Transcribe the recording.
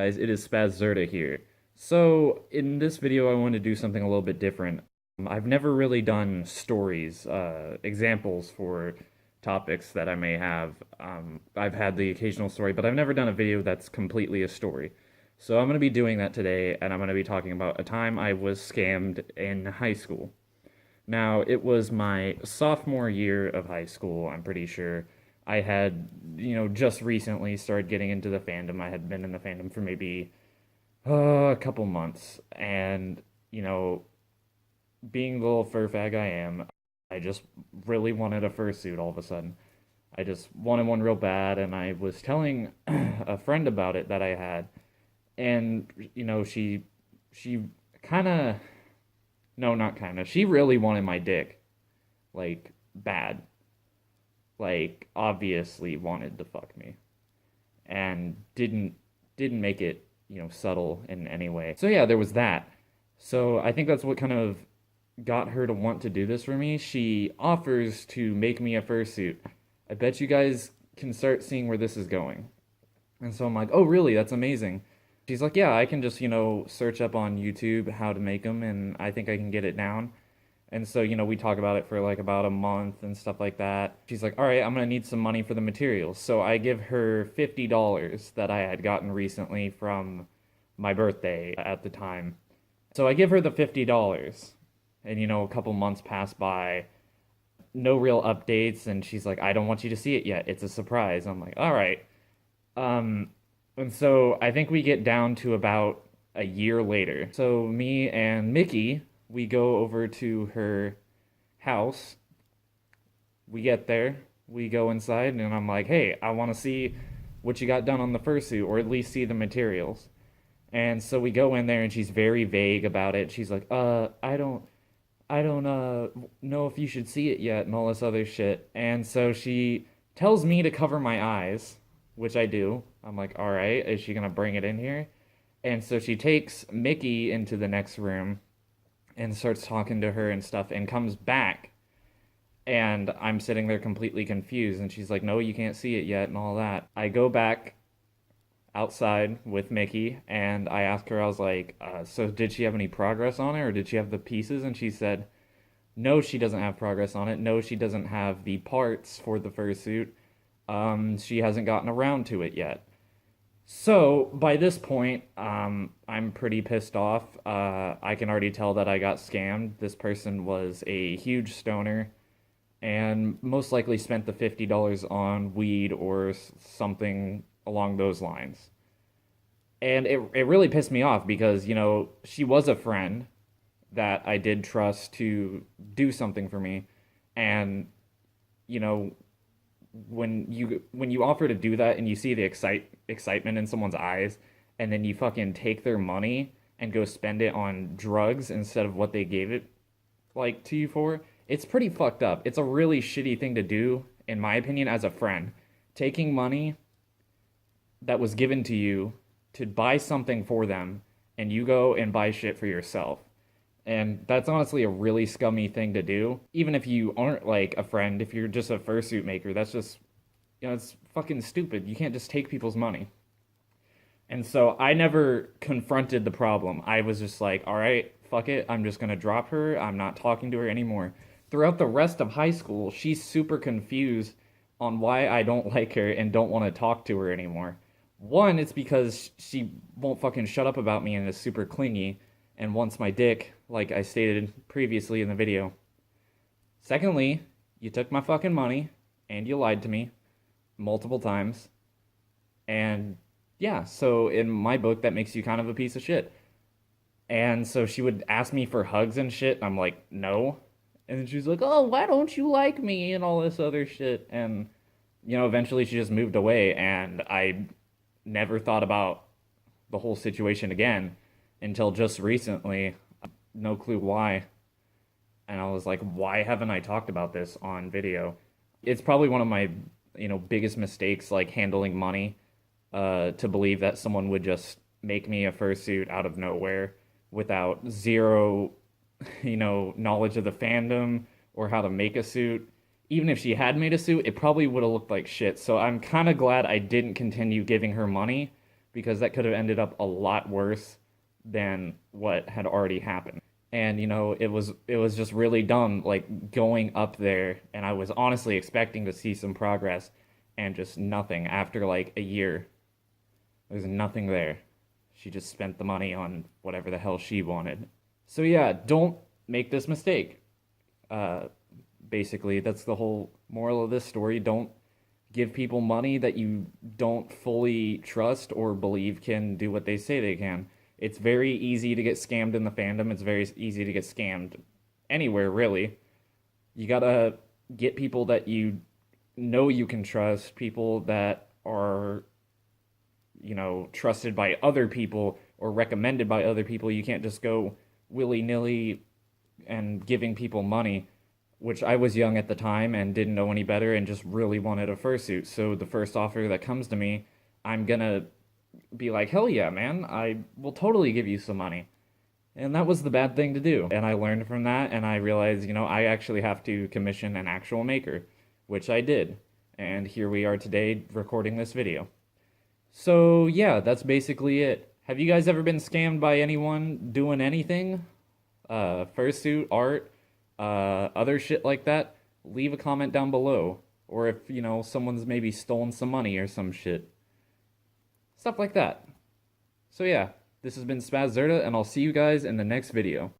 guys, it is Spaz here. So, in this video, I want to do something a little bit different. I've never really done stories, examples for topics that I may have. I've had the occasional story, but I've never done a video that's completely a story. So, I'm going to be doing that today, and I'm going to be talking about a time I was scammed in high school. Now, it was my sophomore year of high school, I'm pretty sure. I had, just recently started getting into the fandom. I had been in the fandom for maybe a couple months. And, you know, being the little fur fag I am, I just really wanted a fursuit all of a sudden. I just wanted one real bad, and I was telling a friend about it that I had. And, she kind of, no, not kind of, she really wanted my dick. Like, bad. Like obviously wanted to fuck me and didn't make it, subtle in any way. So yeah, there was that. So I think that's what kind of got her to want to do this for me. She offers to make me a fursuit. I bet you guys can start seeing where this is going. And so I'm like, "Oh, really? That's amazing." She's like, "Yeah, I can just, search up on YouTube how to make them and I think I can get it down." And so, we talk about it for like about a month and stuff like that. She's like, "All right, I'm gonna need some money for the materials." So I give her $50 that I had gotten recently from my birthday at the time. So I give her the $50. And, a couple months pass by, no real updates. And she's like, "I don't want you to see it yet. It's a surprise." I'm like, "All right." Um, and so I think we get down to about a year later. So me and Mickey, we go over to her house. We get there, we go inside, and I'm like, "Hey, I want to see what you got done on the fursuit, or at least see the materials." And so we go in there, and she's very vague about it. She's like, I don't know if you should see it yet," and all this other shit. And so she tells me to cover my eyes, which I do. I'm like, "All right, is she gonna bring it in here?" And so she takes Mickey into the next room and starts talking to her and stuff and comes back, and I'm sitting there completely confused, and she's like, "No, you can't see it yet," and all that. I go back outside with Mickey, and I ask her, I was like, "So did she have any progress on it, or did she have the pieces?" And she said, "No, she doesn't have progress on it. No, she doesn't have the parts for the fursuit. She hasn't gotten around to it yet." So by this point, I'm pretty pissed off. I can already tell that I got scammed. This person was a huge stoner and most likely spent the $50 on weed or something along those lines. And it really pissed me off because, she was a friend that I did trust to do something for me. And, you know, when you offer to do that and you see the excitement in someone's eyes, and then you fucking take their money and go spend it on drugs instead of what they gave it like to you for, it's pretty fucked up. It's a really shitty thing to do, in my opinion, as a friend. Taking money that was given to you to buy something for them, and you go and buy shit for yourself. And that's honestly a really scummy thing to do. Even if you aren't like a friend, if you're just a fursuit maker, that's just, it's fucking stupid. You can't just take people's money. And so I never confronted the problem. I was just like, "All right, fuck it. I'm just gonna drop her. I'm not talking to her anymore." Throughout the rest of high school, she's super confused on why I don't like her and don't want to talk to her anymore. One, it's because she won't fucking shut up about me and is super clingy and wants my dick, like I stated previously in the video. Secondly, you took my fucking money and you lied to me multiple times. And yeah, so in my book, that makes you kind of a piece of shit. And so she would ask me for hugs and shit, and I'm like, "No." And then she's like, "Oh, why don't you like me?" and all this other shit. And, eventually she just moved away, and I never thought about the whole situation again until just recently. No clue why. And I was like, "Why haven't I talked about this on video?" It's probably one of my, biggest mistakes, like handling money, to believe that someone would just make me a fursuit out of nowhere without zero, knowledge of the fandom or how to make a suit. Even if she had made a suit, it probably would have looked like shit. So I'm kind of glad I didn't continue giving her money because that could have ended up a lot worse than what had already happened. And it was just really dumb, like going up there, and I was honestly expecting to see some progress, and just nothing. After like a year, there's nothing there. She just spent the money on whatever the hell she wanted. So yeah, don't make this mistake. Uh, Basically, that's the whole moral of this story. Don't give people money that you don't fully trust or believe can do what they say they can. It's very easy to get scammed in the fandom. It's very easy to get scammed anywhere, really. You gotta get people that you know you can trust, people that are, trusted by other people or recommended by other people. You can't just go willy-nilly and giving people money, which I was young at the time and didn't know any better and just really wanted a fursuit. So the first offer that comes to me, I'm gonna be like, hell yeah, man, I will totally give you some money. And that was the bad thing to do. And I learned from that, and I realized, I actually have to commission an actual maker, which I did. And here we are today recording this video. So yeah, that's basically it. Have you guys ever been scammed by anyone doing anything? Fursuit, art, other shit like that? Leave a comment down below. Or if, someone's maybe stolen some money or some shit. Stuff like that. So yeah, this has been Spaz Zerta, and I'll see you guys in the next video.